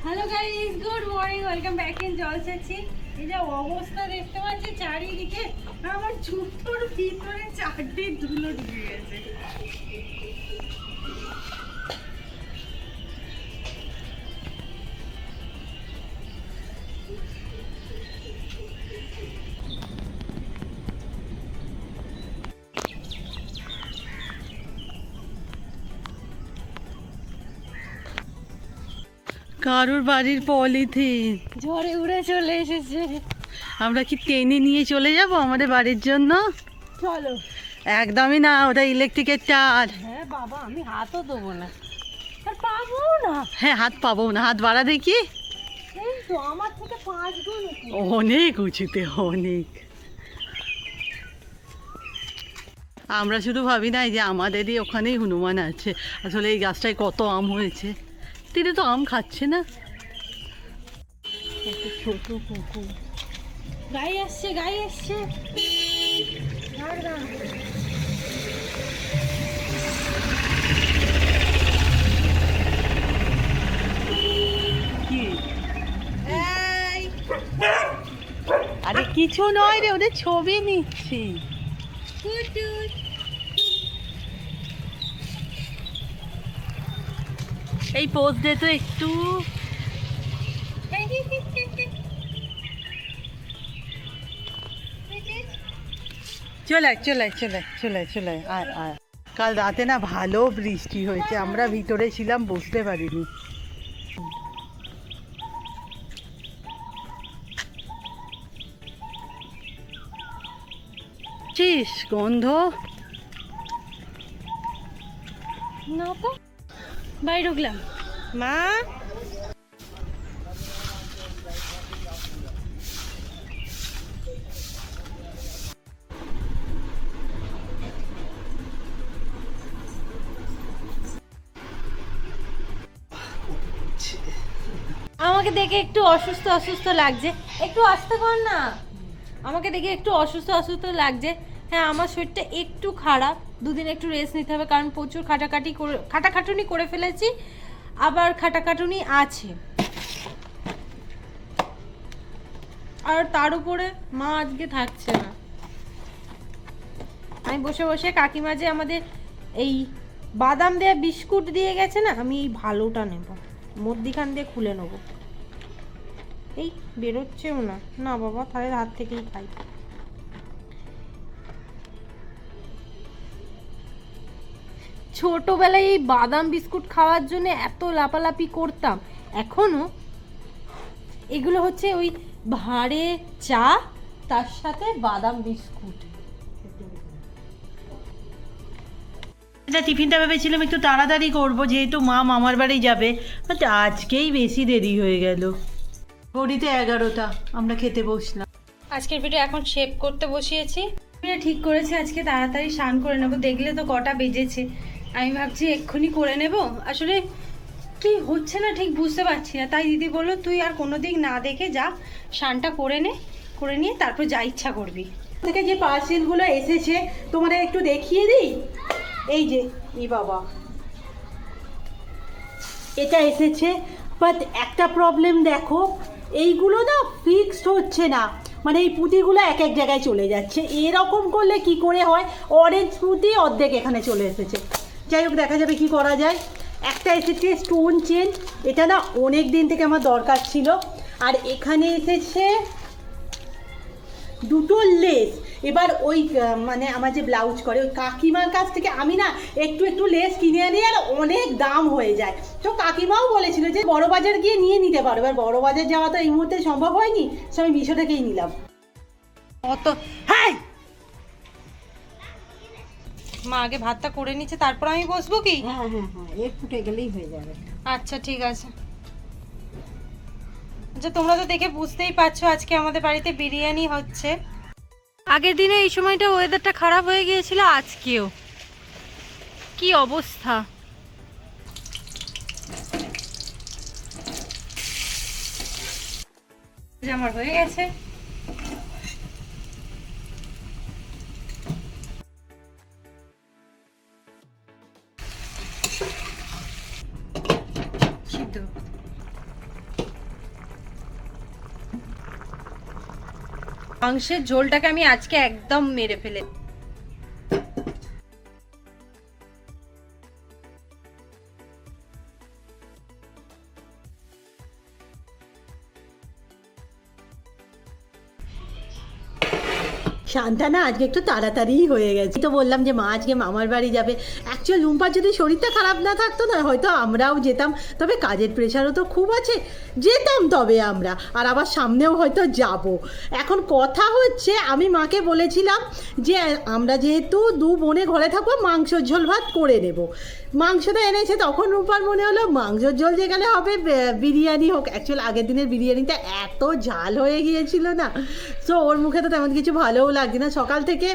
Hello guys, good morning, welcome back in জলসাচ্ছি। এই যে অবস্থা দেখতে পাচ্ছি চারিদিকে, আমার জুতোর ভিতরে চারটে ধুলো ঢুকে গেছে। কারোর বাড়ির পলিথিন ঝড়ে উড়ে চলে এসেছে। আমরা কি টেনে নিয়ে চলে যাব আমাদের বাড়ির জন্য? চলো। একদমই না, ওটা ইলেকট্রিকের তার। হ্যাঁ বাবা, আমি হাতও দেবো না, আর পাবো না। হ্যাঁ, হাত পাবো না, হাত বাড়া দেখি। এই তো আমার থেকে 5 গুণ উপরে। অনেক উঁচুতে, অনেক। আমরা শুধু ভাবি না যে আমাদেরই ওখানেই হনুমান আছে, আসলে এই গাছটায় কত আম হয়েছে। তিনি তো আম খাচ্ছে না। একটা ছোট পুকুর, গাই আসছে, গাই আসছে। আর গান। কি? আরে কিছু নয় রে, ওদের ছবি নিচ্ছি। এই পোজ দে তো একটু। চলে চলে চলে চলে চলে আয় আয়। কাল রাতে না ভালো বৃষ্টি হয়েছে, আমরা ভিতরে ছিলাম, বুঝতে পারিনি। চিস গন্ধ না তো, বাইরে ঢুকলাম। মা, আমাকে দেখে একটু অসুস্থ অসুস্থ লাগছে, একটু আসতে কর না। আমাকে দেখে একটু অসুস্থ অসুস্থ লাগছে। হ্যাঁ, আমার শরীরটা একটু খারাপ, দুদিন একটু রেস্ট নিতে হবে, কারণ প্রচুর খাটাখাটুনি করে ফেলেছি, আবার খাটাখাটুনি আছে। আর তার উপরে মা আজকে থাকছে না। আমি বসে বসে কাকিমা যে আমাদের এই বাদাম দেওয়া বিস্কুট দিয়ে গেছে না, আমি এই ভালোটা নেব, মধ্যিখান দিয়ে খুলে নেবো। এই বেরোচ্ছেও না। না বাবা, তাহলে হাত থেকেই খাই। ছোটবেলায় এই বাদাম বিস্কুট খাওয়ার জন্য এত লাপালাপি করতাম, এখনো। এগুলো হচ্ছে ওই ভাঁড়ে চা, তার সাথে বাদাম বিস্কুট। এটা টিফিনটা ভেবেছিলাম একটু তাড়াতাড়ি করবো, যেহেতু মা মামার বাড়ি যাবে, বাট আজকেই বেশি দেরি হয়ে গেল। ঘড়িতে 11টা, আমরা খেতে বসলাম। আজকের ভিডিও এখন শেপ করতে বসিয়েছি। আমি ঠিক করেছি আজকে তাড়াতাড়ি স্নান করে নেব। দেখলে তো কটা বেজেছে, আমি ভাবছি এক্ষুনি করে নেব। আসলে কি হচ্ছে না ঠিক বুঝতে পারছি না, তাই দিদি বললো তুই আর কোনো দিক না দেখে যা, স্নানটা করে নে, করে নিয়ে তারপর যা ইচ্ছা করবি। থেকে যে পার্সেলগুলো এসেছে তোমাদের একটু দেখিয়ে দিই। এই যে, ই বাবা, এটা এসেছে, বাট একটা প্রবলেম দেখো, এইগুলো না ফিক্সড হচ্ছে না, মানে এই পুঁতিগুলো এক এক জায়গায় চলে যাচ্ছে। এরকম করলে কি করে হয়? অরেঞ্জ পুঁতি অর্ধেক এখানে চলে এসেছে। যাই হোক, দেখা যাবে কি করা যায়। একটা এসেছে স্টোন চেন, এটা না অনেক দিন থেকে আমার দরকার ছিল। আর এখানে এসেছে দুটো লেস। এবার ওই মানে আমার যে ব্লাউজ করে ওই কাকিমার কাছ থেকে আমি না একটু একটু লেস কিনে আনি, আর অনেক দাম হয়ে যায়। তো কাকিমাও বলেছিল যে বড় বাজার গিয়ে নিয়ে নিতে পারো, এবার বড় বাজার যাওয়া তো এই মুহূর্তে সম্ভব হয়নি, সো আমি মিশো থেকেই নিলাম। অত হ্যাঁ, মা আগে ভাতটা করে নিচ্ছে, তারপর আমি বসবো কি? হ্যাঁ হ্যাঁ হ্যাঁ, এর ফুটে গেলেই হয়ে যাবে। আচ্ছা ঠিক আছে। আচ্ছা, তোমরা তো দেখে বুঝতেই পারছো আজকে আমাদের বাড়িতে বিরিয়ানি হচ্ছে। আগের দিনে এই সময়টা ওয়েদারটা খারাপ হয়ে গিয়েছিল, আজকেও কি অবস্থা। আমার হয়ে গেছে। সিদ্ধ মাংসের ঝোলটাকে আমি আজকে একদম মেরে ফেলে। শান্তানা আজকে একটু তাড়াতাড়িই হয়ে গেছে। তো বললাম যে মা আজকে মামার বাড়ি যাবে। অ্যাকচুয়ালি রুম্পার যদি শরীরটা খারাপ না থাকতো না হয়তো আমরাও যেতাম, তবে কাজের প্রেশারও তো খুব আছে, যেতাম তবে আমরা, আর আবার সামনেও হয়তো যাব। এখন কথা হচ্ছে আমি মাকে বলেছিলাম যে আমরা যেহেতু দু বোনে ঘরে থাকবো মাংসর ঝোল ভাত করে নেব। মাংসটা এনেছে, তখন রূপার মনে হলো মাংসর ঝোল যেখানে হবে বিরিয়ানি হোক। অ্যাকচুয়ালি আগের দিনের বিরিয়ানিটা এত ঝাল হয়ে গিয়েছিল না, সো ওর মুখে তো তেমন কিছু ভালোও লাগছে না সকাল থেকে।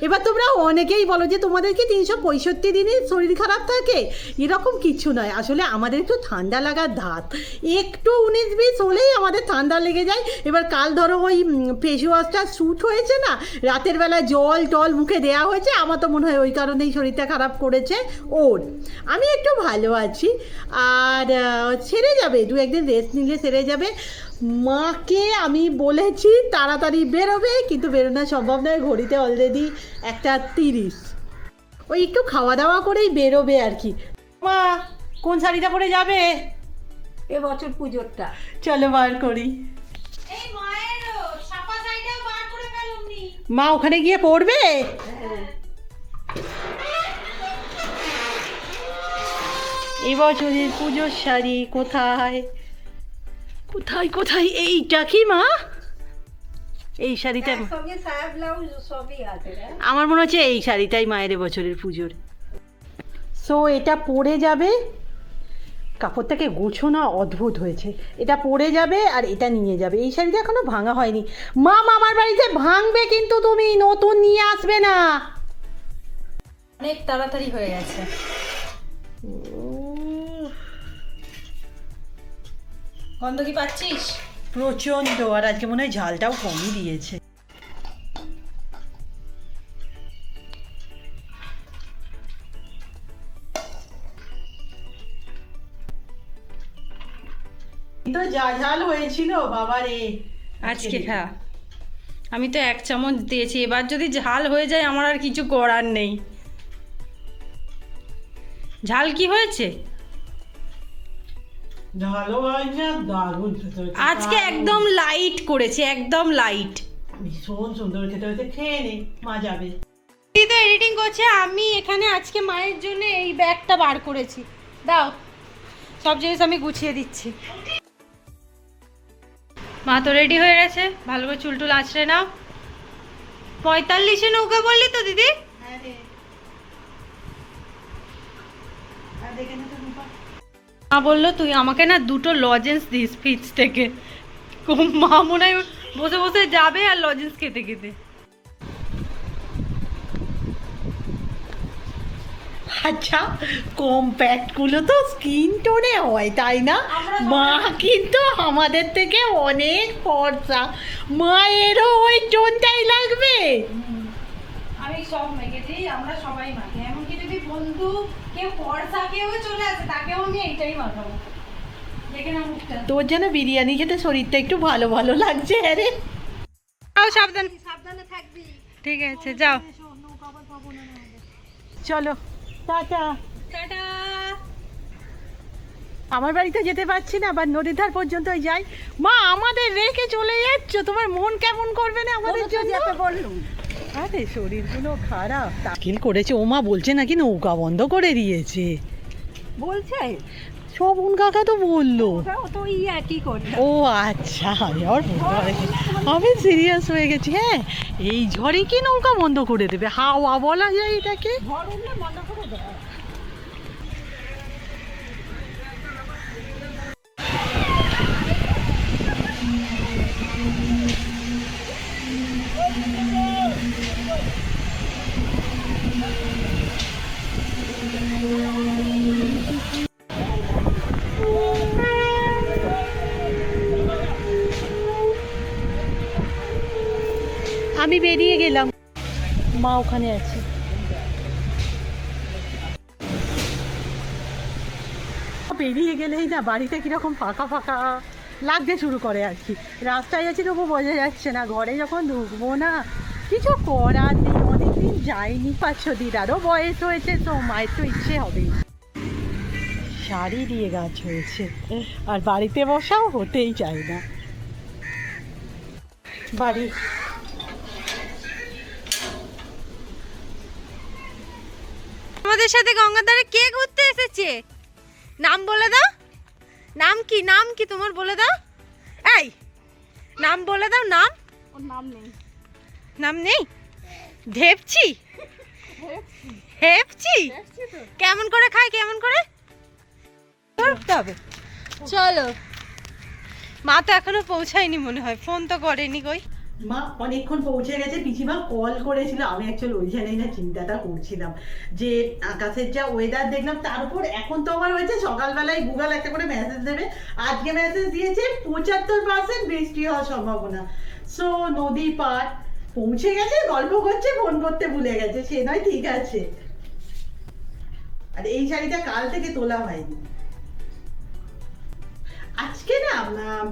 এবার তোমরা অনেকেই বলো যে তোমাদের কি 365 দিনই শরীর খারাপ থাকে, এরকম কিছু নয়। আসলে আমাদের একটু ঠান্ডা লাগার ধাত, একটু 19-20 হলেই আমাদের ঠান্ডা লেগে যায়। এবার কাল ধরো ওই ফেস ওয়াশটা শ্যুট হয়েছে না, রাতের বেলা জল টল মুখে দেওয়া হয়েছে, আমার তো মনে হয় ওই কারণেই শরীরটা খারাপ করেছে ওর। আমি একটু ভালো আছি, আর সেরে যাবে, 2-1 দিন রেস্ট নিলে সেরে যাবে। মাকে আমি বলেছি তাড়াতাড়ি বেরোবে, কিন্তু বেরোনো সম্ভব নয়, ঘড়িতে অলরেডি 1:30। ওই একটু খাওয়া দাওয়া করেই বেরোবে আর কি। মা কোন শাড়িটা পরে যাবে এবছর পুজোরটা? চলো বার করি। এই মায়ের সাপা শাড়িটাও বার করে ফেলুনি। মা ওখানে গিয়ে পরবে। এবছরের পুজোর শাড়ি কোথায় কোথায় কোথায়? এইটা কি মা? এই শাড়িটা সঙ্গে সায়া ব্লাউজ সবই আছে। আমার মনে হচ্ছে এই শাড়িটাই মায়ের এবছরের পুজোর। সো এটা পরে যাবে, কাপড়টাকে গোছানো অদ্ভুত হয়েছে। এটা পরে যাবে আর এটা নিয়ে যাবে। এই শাড়িটা এখনো ভাঙা হয়নি। মা মামার বাড়িতে ভাঙবে কিন্তু, তুমি নতুন নিয়ে আসবে না। অনেক তাড়াতাড়ি হয়ে গেছে। গন্ধ কি পাচ্ছিস? প্রচণ্ড, আর আজকে মনে হয় ঝালটাও কমই দিয়েছে। তো যা ঝাল হয়েছিল বাবা রে আজকে খা। আমি তো 1 চামচ দিয়েছি, এবার যদি ঝাল হয়ে যায় আমার আর কিছু করার নেই। ঝাল কি হয়েছে ঝালও হয় না, দারুণ খেতে হয়েছে। আজকে একদম লাইট করেছে, একদম লাইট। ভীষণ সুন্দর খেতে হয়েছে। খেয়ে নে, মা যাবে। দিদি তো এডিটিং করছে, আমি এখানে আজকে মায়ের জন্য এই ব্যাগটা বার করেছি। দাও, সব জিনিস আমি গুছিয়ে দিচ্ছি। মা তো রেডি হয়ে গেছে, ভালো করে চুল টুল আঁচড়ে নাও। 45-এ নৌকা বললি তো দিদি? মা বললো তুই আমাকে না 2টো লজেন্স দিস ফ্রিজ থেকে। মা মনে হয় বসে বসে যাবে আর লজেন্স খেতে খেতে। আচ্ছা, কম্প্যাক্টগুলো তো স্কিন টোনে হয় তাই না? মা কিন্তু আমাদের থেকে অনেক ফর্সা, মায়েরও ওই টোনটাই লাগবে। আমি সব মেখেছি, আমরা সবাই মাখি, এমনকি যদি বন্ধু কেউ ফর্সা কেউ চলে আসে তাকেও আমি এইটাই মাখাবো। দেখে না মুখটা। তোর যেন বিরিয়ানি খেতে শরীরটা একটু ভালো ভালো লাগছে। আরে সাবধানে থাকবি। ঠিক আছে, যাও। চলো টাটা। টাটা। আমার বাড়িতে যেতে পারছি না, আবার নদীর ধার পর্যন্ত যাই। মা আমাদের রেখে চলে যাচ্ছ, তোমার মন কেমন করবে না আমাদের জন্য? বললুম আরে শরীরগুলো খারাপ, তাকিল করেছে। ও মা বলছে নাকি নৌকা বন্ধ করে দিয়েছে। বলছে শোভন কাকা তো বললো। ওটাও তো একই কথা। ও আচ্ছা, আমি আর বুঝতে পারিনি, আমি সিরিয়াস হয়ে গেছি। হ্যাঁ, এই ঝড়ে কি নৌকা বন্ধ করে দেবে? হাওয়া বলা যায় এটাকে। ঘর উঠলে বন্ধ করে দেয়। আমি বেরিয়ে গেলাম, মা ওখানে আছে। বেরিয়ে গেলেই না বাড়িতে কিরকম ফাঁকা ফাঁকা লাগতে শুরু করে আর কি। রাস্তায় যাচ্ছি তবু বোঝা যাচ্ছে না, ঘরে যখন ঢুকবো না কিছু করার নেই, অনেকদিন যাইনি, 5-6 দিন, আরও বয়স হয়েছে তো মায়ের তো ইচ্ছে হবেই। শাড়ি দিয়ে গাছ হয়েছে আর বাড়িতে বসাও হতেই চায় না। বাড়ি আমাদের সাথে গঙ্গাধারে কে ঘুরতে এসেছে? নাম বলে দাও। নাম কি? নাম কি তোমার বলে দাও। এই নাম বলে দাও। নাম? ওর নাম নেই। নাম নেই? ধেপচি? হেপচি? কেমন করে খায়, কেমন করে করতে হবে? চলো। মা তো এখনো পৌঁছায়নি মনে হয়, ফোন তো করেনি। কই মা অনেকক্ষণ পৌঁছে গেছে। পিসিমা কল করেছিল, আমি অ্যাকচুয়ালি ওইখানেই না চিন্তাটা করছিলাম যে আকাশের যা ওয়েদার দেখলাম, তার উপর এখন তো আমার হয়েছে সকালবেলায় গুগল একটা করে মেসেজ দেবে, আজকে মেসেজ দিয়েছে 75% বৃষ্টি হওয়ার সম্ভাবনা। সো নদী পার পৌঁছে গেছে, গল্প করছে, ফোন করতে ভুলে গেছে, সে নয় ঠিক আছে। আর এই শাড়িটা কাল থেকে তোলা হয়নি। আজকে না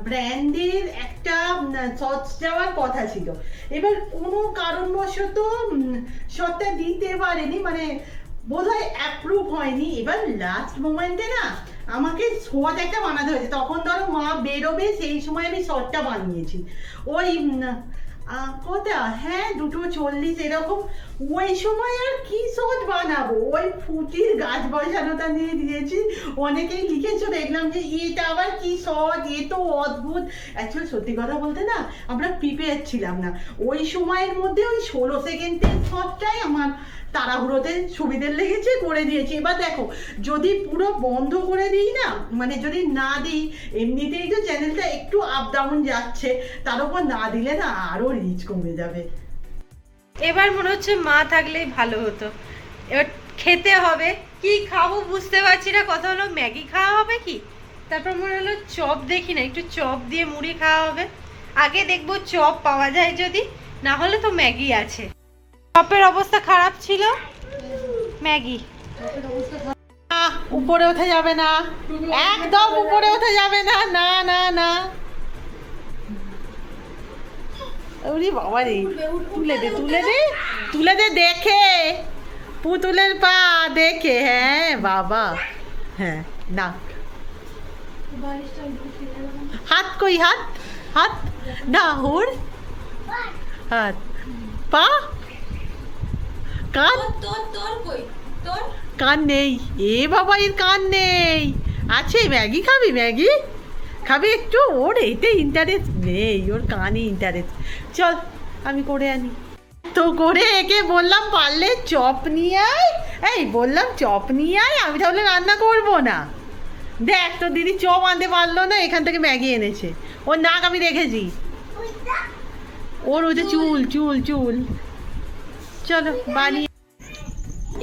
ব্র্যান্ডের একটা শর্টস যাওয়ার কথা ছিল, এবার কোনো কারণবশত শর্টটা দিতে পারেনি, মানে বোধহয় অ্যাপ্রুভ হয়নি। এবার লাস্ট মোমেন্টে না আমাকে শর্ট একটা বানাতে হয়েছে, তখন ধরো মা বেরোবে সেই সময় আমি শর্টটা বানিয়েছি। ওই কটা, হ্যাঁ 2:40 এরকম। ওই সময় আর কি শর্ট বানাবো, ওই ফুটির গাছ বসানোটা নিয়ে দিয়েছি। অনেকেই লিখেছো দেখলাম যে এটা আবার কি শর্ট, এ তো অদ্ভুত। অ্যাকচুয়ালি সত্যি কথা বলতে না আমরা প্রিপেয়ার ছিলাম না, ওই সময়ের মধ্যে ওই 16 সেকেন্ডের শর্টটাই আমার তাড়াহুড়োতে সুবিধে লেগেছে, করে দিয়েছি। এবার দেখো যদি পুরো বন্ধ করে দিই না, মানে যদি না দিই, এমনিতেই তো চ্যানেলটা একটু আপ ডাউন যাচ্ছে, তার উপর না দিলে না আরো রিচ কমে যাবে। এবার মনে হচ্ছে মা থাকলেই ভালো হতো। এবার খেতে হবে, কি খাবো বুঝতে পারছি না। কথা হলো ম্যাগি খাওয়া হবে কি, তারপর মনে হলো চপ দেখি না, একটু চপ দিয়ে মুড়ি খাওয়া হবে। আগে দেখবো চপ পাওয়া যায় যদি, না হলে তো ম্যাগি আছে। চপের অবস্থা খারাপ ছিল, ম্যাগি। উপরে ওঠা যাবে না, একদম উপরে ওঠা যাবে না, না না না। ওরে বাবা রে, তুলে দে তুলে দে তুলে দে, দেখে পুতুলের পা দেখে। হ্যাঁ বাবা, হ্যাঁ না, হাত কই, হাত হাত না, ওর হাত পা কান, কান নেই। এ বাবা, এর কান নেই। আছে, ম্যাগি খাবি, ম্যাগি খাবি একটু? ওর এতে ইন্টারেস্ট নেই, ওর কানে ইন্টারেস্ট। চল আমি করে আনি। তো করে একে বললাম পারলে চপ নিয়ে আয়, এই বললাম চপ নিয়ে আয়, আমি তাহলে রান্না করবো না। দেখ তো দিদি চপ আনতে পারলো না, এখান থেকে ম্যাগি এনেছে। ওর নাক আমি দেখেছি, ওর ওই যে চুল চুল চুল। চলো বানিয়ে।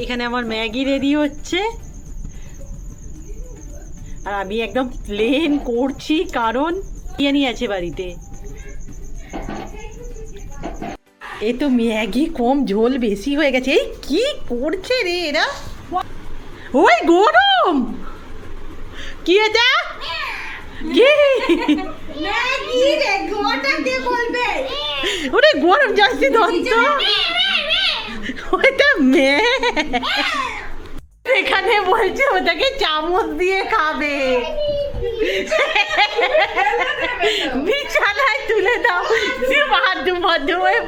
এখানে আমার ম্যাগি রেডি হচ্ছে, আর আমি একদম প্লেন করছি কারণ বিরিয়ানি আছে বাড়িতে। এ তো ম্যাগি কম, ঝোল বেশি হয়ে গেছে। এই কি করছে রে এরা? ওই গরম কি এটা? কি ম্যাগি রে, গোটা দিয়ে বলবে। ওরে গরম জাস্তি দন্ত, ওটা মেয়ে এখানে বলছে ওটাকে চামচ দিয়ে খাবে। বিছানায় তুলে দাও,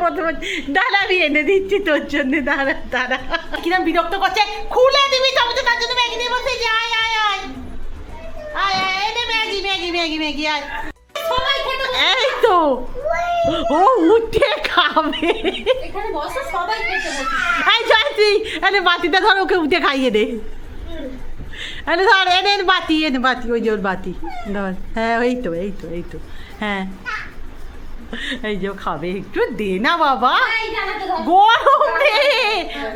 প্রথমে দাঁড়া, আমি এনে দিচ্ছি তোর জন্য, দাঁড়া দাঁড়া। কিরম বিরক্ত করছে, খুলে দিবি তবে তো, তার জন্য ম্যাগি নিয়ে বসে। আয় আয় আয় আয় আয়, এনে ম্যাগি ম্যাগি ম্যাগি ম্যাগি আয়। এই তো ও উঠে খাবে। এখানে বসো, সবাই খেতে বসো। এই জয়শ্রী, এনে বাতিটা ধর, ওকে উঠে খাইয়ে দে। এনে ধর, এনে বাতি, এনে বাতি, ওই যে ওর বাতি ধর। হ্যাঁ এই তো এই তো এই তো, হ্যাঁ এই যে খাবে, একটু দে না বাবা, গরম রে।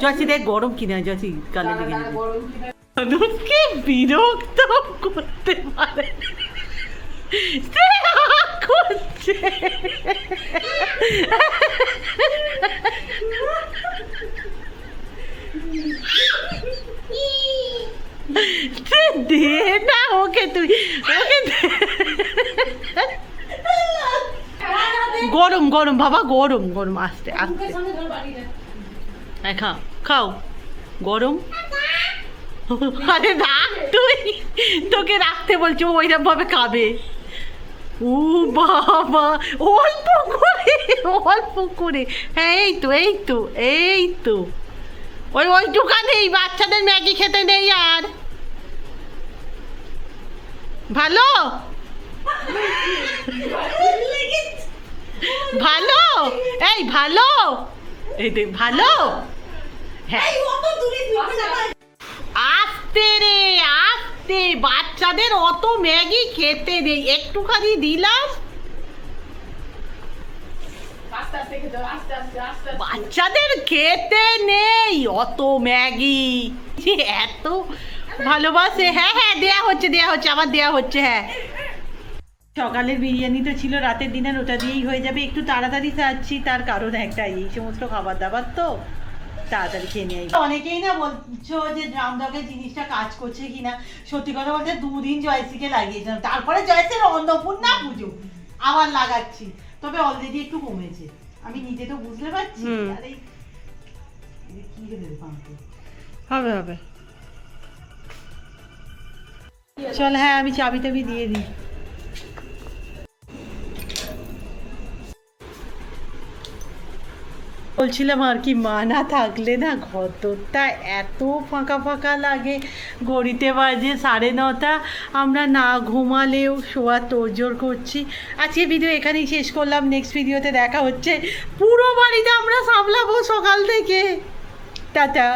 জয়শ্রী দেখ গরম কিনা, জয়শ্রী গালে লেগে যাবে। মানুষকে বিরক্ত করতে পারে করছে। দে না ওকে, তুই ওকে গরম গরম বাবা, গরম গরম, আস্তে আস্তে। এই খাও খাও, গরম। আরে রাখ তুই, তোকে রাখতে বলছি, ও ওইরকম ভাবে খাবে। ও বাবা, অল্প করে অল্প করে, হ্যাঁ এই তো এই তো এই তো, ওইটুকানি বাচ্চাদের ম্যাগি খেতে নেই আর। ভালো ভালো, এই ভালো, এই দেখ ভালো, হ্যাঁ আস্তে রে আস্তে, বাচ্চাদের অত ম্যাগি খেতে নেই, একটুখানি দিলাম। বাচ্চাদের খেতে নেই অত ম্যাগি, এত ভালোবাসে। হ্যাঁ হ্যাঁ দেয়া হচ্ছে দেয়া হচ্ছে, আবার দেয়া হচ্ছে। হ্যাঁ সকালের বিরিয়ানি তো ছিল, রাতের ডিনার ওটা দিয়েই হয়ে যাবে। একটু তাড়াতাড়ি চাচ্ছি, তার কারণ একটাই, এই সমস্ত খাবার দাবার তো তাড়াতাড়ি খেয়ে নিয়ে। অনেকেই না বলছো যে ড্রাম ডগের জিনিসটা কাজ করছে কিনা। সত্যি কথা বলতে 2 দিন জয়শ্রীকে লাগিয়েছিলাম, তারপরে জয়শ্রীর অন্নপূর্ণা পুজো আবার লাগাচ্ছি, তবে অলরেডি একটু কমেছে, আমি নিজে তো বুঝতে পারছি। আর এই কি হবে হবে, চল। হ্যাঁ আমি চাবি টাবি দিয়ে দিই। বলছিলাম আর কি, মা না থাকলে না ঘরটা এত ফাঁকা ফাঁকা লাগে। ঘড়িতে বাজে 9:30, আমরা না ঘুমালেও শোয়ার তোড়জোড় করছি। আজকে ভিডিও এখানেই শেষ করলাম, নেক্সট ভিডিওতে দেখা হচ্ছে। পুরো বাড়িটা আমরা সামলাবো সকাল থেকে। টাটা।